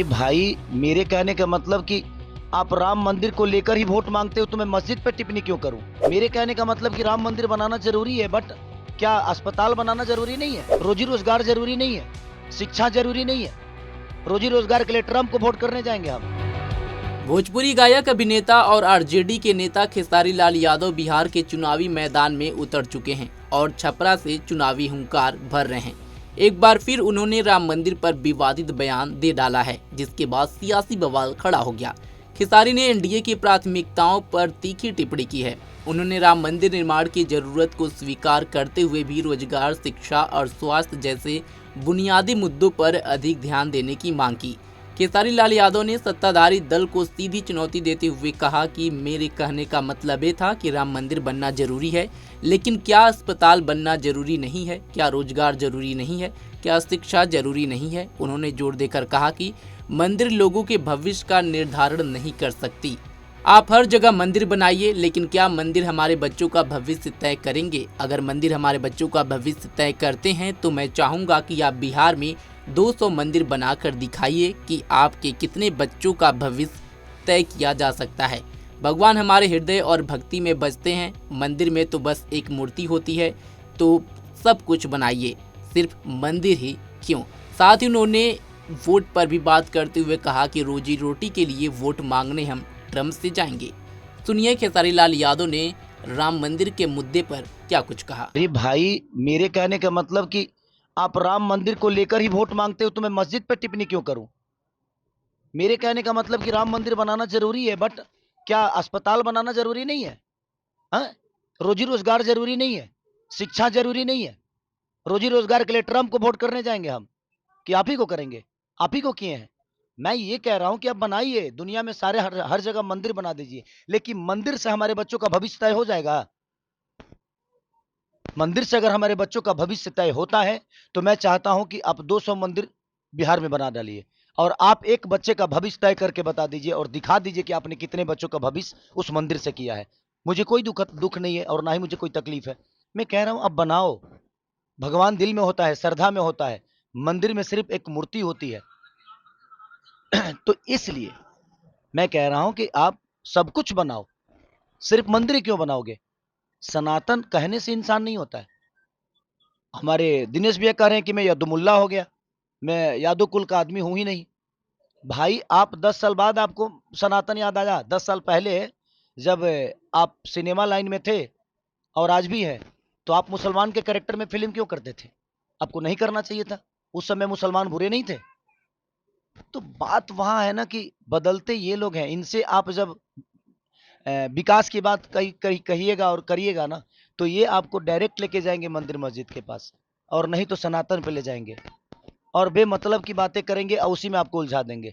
अरे भाई, मेरे कहने का मतलब कि आप राम मंदिर को लेकर ही वोट मांगते हो तो मैं मस्जिद पे टिप्पणी क्यों करूं? मेरे कहने का मतलब कि राम मंदिर बनाना जरूरी है, बट क्या अस्पताल बनाना जरूरी नहीं है? रोजी रोजगार जरूरी नहीं है? शिक्षा जरूरी नहीं है? रोजी रोजगार के लिए ट्रम्प को वोट करने जाएंगे हम? भोजपुरी गायक, अभिनेता और आरजेडी के नेता खेसारी लाल यादव बिहार के चुनावी मैदान में उतर चुके हैं और छपरा से चुनावी हुंकार भर रहे हैं। एक बार फिर उन्होंने राम मंदिर पर विवादित बयान दे डाला है, जिसके बाद सियासी बवाल खड़ा हो गया। खेसारी ने एनडीए की प्राथमिकताओं पर तीखी टिप्पणी की है। उन्होंने राम मंदिर निर्माण की जरूरत को स्वीकार करते हुए भी रोजगार, शिक्षा और स्वास्थ्य जैसे बुनियादी मुद्दों पर अधिक ध्यान देने की मांग की। खेसारी लाल यादव ने सत्ताधारी दल को सीधी चुनौती देते हुए कहा कि मेरे कहने का मतलब ये था कि राम मंदिर बनना जरूरी है, लेकिन क्या अस्पताल बनना जरूरी नहीं है? क्या रोजगार जरूरी नहीं है? क्या शिक्षा जरूरी नहीं है? उन्होंने जोर देकर कहा कि मंदिर लोगों के भविष्य का निर्धारण नहीं कर सकती। आप हर जगह मंदिर बनाइए, लेकिन क्या मंदिर हमारे बच्चों का भविष्य तय करेंगे? अगर मंदिर हमारे बच्चों का भविष्य तय करते हैं तो मैं चाहूँगा कि आप बिहार में 200 मंदिर बनाकर दिखाइए कि आपके कितने बच्चों का भविष्य तय किया जा सकता है। भगवान हमारे हृदय और भक्ति में बसते हैं, मंदिर में तो बस एक मूर्ति होती है। तो सब कुछ बनाइए, सिर्फ मंदिर ही क्यों? साथ ही उन्होंने वोट पर भी बात करते हुए कहा कि रोजी रोटी के लिए वोट मांगने हम ट्रम्प से जाएंगे। सुनिए खेसारी लाल यादव ने राम मंदिर के मुद्दे पर क्या कुछ कहा। अरे भाई, मेरे कहने का मतलब कि आप राम मंदिर को लेकर ही वोट मांगते हो तो मैं मस्जिद पे टिप्पणी क्यों करूं? मेरे कहने का मतलब कि राम मंदिर बनाना जरूरी है, बट क्या अस्पताल बनाना जरूरी नहीं है? हाँ? रोजी रोजगार जरूरी नहीं है? शिक्षा जरूरी नहीं है? रोजी रोजगार के लिए ट्रम्प को वोट करने जाएंगे हम कि आप ही को करेंगे? आप ही को किए हैं? मैं ये कह रहा हूं कि आप बनाइए, दुनिया में सारे हर जगह मंदिर बना दीजिए, लेकिन मंदिर से हमारे बच्चों का भविष्य तय हो जाएगा? मंदिर से अगर हमारे बच्चों का भविष्य तय होता है तो मैं चाहता हूं कि आप 200 मंदिर बिहार में बना डालिए और आप एक बच्चे का भविष्य तय करके बता दीजिए और दिखा दीजिए कि आपने कितने बच्चों का भविष्य उस मंदिर से किया है। मुझे कोई दुख नहीं है और ना ही मुझे कोई तकलीफ है। मैं कह रहा हूं अब बनाओ। भगवान दिल में होता है, श्रद्धा में होता है, मंदिर में सिर्फ एक मूर्ति होती है। तो इसलिए मैं कह रहा हूं कि आप सब कुछ बनाओ, सिर्फ मंदिर क्यों बनाओगे? सनातन कहने से इंसान नहीं होता है। हमारे दिनेश भैया कह रहे हैं कि मैं यदुमुल्ला हो गया, मैं यादव कुल का आदमी हूं ही नहीं। भाई, आप 10 साल बाद आपको सनातन याद आया? 10 साल पहले जब आप सिनेमा लाइन में थे और आज भी है, तो आप मुसलमान के कैरेक्टर में फिल्म क्यों करते थे? आपको नहीं करना चाहिए था। उस समय मुसलमान बुरे नहीं थे। तो बात वहां है ना कि बदलते ये लोग हैं। इनसे आप जब विकास की बात कहिएगा और करिएगा ना, तो ये आपको डायरेक्ट लेके जाएंगे मंदिर मस्जिद के पास, और नहीं तो सनातन पे ले जाएंगे और बेमतलब की बातें करेंगे और उसी में आपको उलझा देंगे।